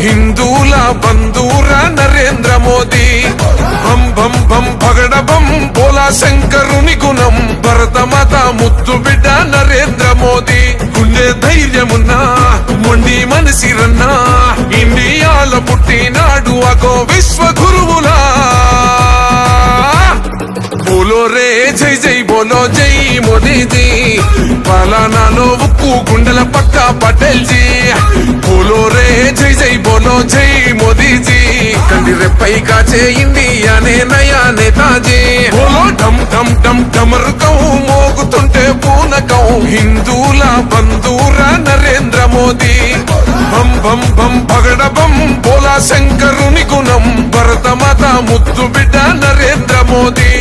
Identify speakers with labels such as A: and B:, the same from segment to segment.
A: హిందూల బంధూర నరేంద్ర మోదీ బం బం బం పగడ బం బోలా శంకరుని గుణం భరతమాత ముద్దు బిడ్డ నరేంద్ర మోదీ గుండె ధైర్యమున్నా మొండి మనసిరన్నా ఇండియాలో పుట్టినాడు అగో విశ్వ గురువులా బోలో రే జై జై బోలో జై మోదీజీ పాలనాలో ఉక్కు గుండెల పక్క పటేల్ జీ బోలో రే జై జై బోలో జై మోదీజీ కండి రెప్పై కాచే ఇండియానే నయా నేతాజీ బోలో ఢమ్ ఢమ్ ఢమ్ ఢమరుకం మోగుతుంటే పూనకం హిందూల బంధూర నరేంద్ర మోదీ బం బం బం పగడ బం బోలా శంకరుని గుణం భరతమాత ముద్దు బిడ్డ నరేంద్ర మోదీ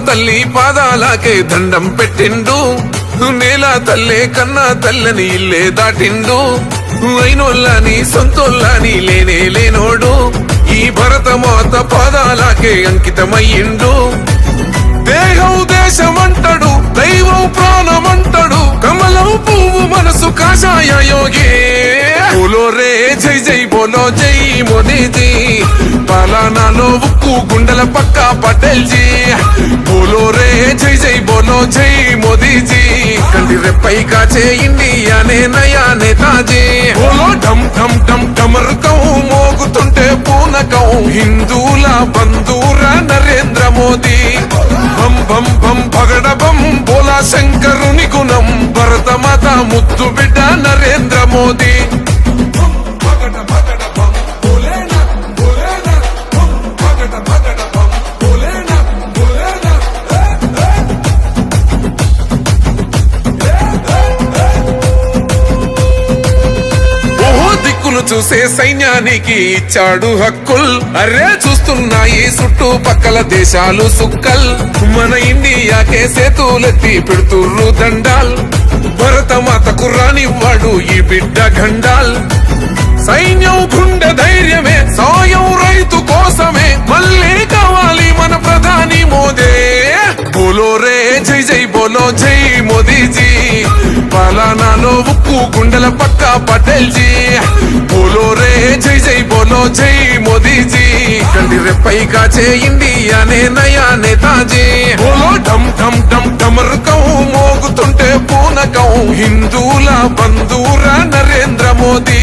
A: తల్లి పాదాలకే దండం పెట్టిండు నేల తల్లే కన్నా తల్లని ఇల్లే దాటిండు అయినోళ్ళని సొంతోళ్ళని లేనే లేనోడు ఈ భరతమాత పాదాలకే అంకితమయ్యిండు దేహం దేశమంటాడు దైవం ప్రాణమంటాడు కమలం పువ్వు మనసు కాషాయ యోగి బోలో రే జై జై బోలో జై మోదీజీ పాలనాలో ఉక్కు గుండెల పక్క పటేల్ జీ బోలో రే జై జై బోలో జై మోదీజీ కంటి రెప్పై కాచే ఇండియానే నయా నేతాజీ బోలో ఢమ్ ఢమ్ ఢమ్ ఢమరుకం మోగుతుంటే పూనకం హిందూల బంధూర నరేంద్ర మోదీ బం బం బం పగడ బం బోలా శంకరుని గుణం భరతమాత ముద్దు బిడ్డ నరేంద్ర మోదీ చూసే సైన్యానికి ఇచ్చాడు హక్కుల్ అరే చూస్తున్నాయి చుట్టుపక్కల దేశాలు సుక్కల్ మన ఇండియాకే సేతులెత్తి పెడుతుర్రు దండాల్ భరతమాతకు రానివ్వాడు ఈ బిడ్డ గండాల్ సైన్యం గుండె ధైర్యమే సాయం రైతు కోసమే మళ్ళీ కావాలి మన ప్రధాని మోదీ బోలో రే జై జై బోలో జై మోదీజీ పాలనాలో ఉక్కు గుండెల పక్క పటేల్ జీ బోలో రే జై జై బోలో జై మోదీజీ కండి రెప్పై కాచే ఇండియానే నయా నేతాజీ బోలో ఢమ్ ఢమ్ ఢమ్ ఢమరుకం మోగుతుంటే పూనకం హిందూల బంధూర నరేంద్ర మోదీ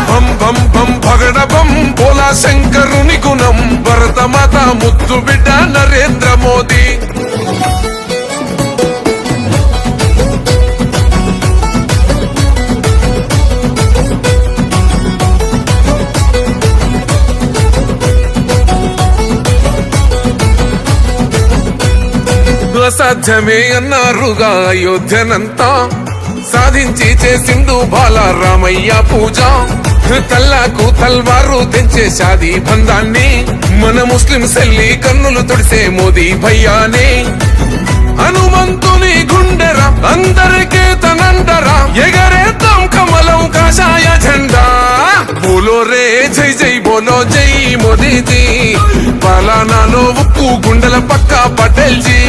A: బం బం బం పగడ బం బోలా శంకరుని గుణం భరతమాత ముద్దు బిడ్డ నరేంద్ర మోదీ అసాధ్యమే అన్నారుగా అయోధ్యనంతా సాధించి చేసిండు బాలరామయ్య పూజ తల్లాకు తల్వారు తెంచే షాదీ బంధాన్ని మన ముస్లిం సెల్లి కన్నులు తుడిసే మోదీ భయ్యానే హనుమంతుని గుండెరా అందరికీ తనండరా ఎగరేద్దాం కమలం కాషాయ జెండా బోలో రే జై జై బోలో జై మోదీజీ పాలనాలో ఉక్కు గుండెల పక్క పటేల్ జీ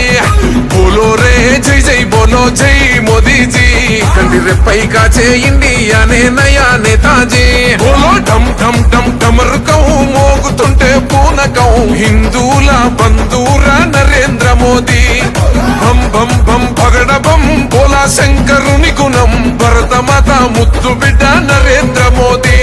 A: బోలో రే జై జై బోలో జై మోదీజీ కంటి రెప్పై కాచే ఇండియానే నయా నేతాజీ బోలో ఢమ్ ఢమ్ ఢమ్ ఢమరుకం మోగుతుంటే పూనకం హిందూల బంధూర నరేంద్ర మోదీ బం బం బం పగడ బం బోలా శంకరుని గుణం భరతమాత ముద్దు బిడ్డ నరేంద్ర మోదీ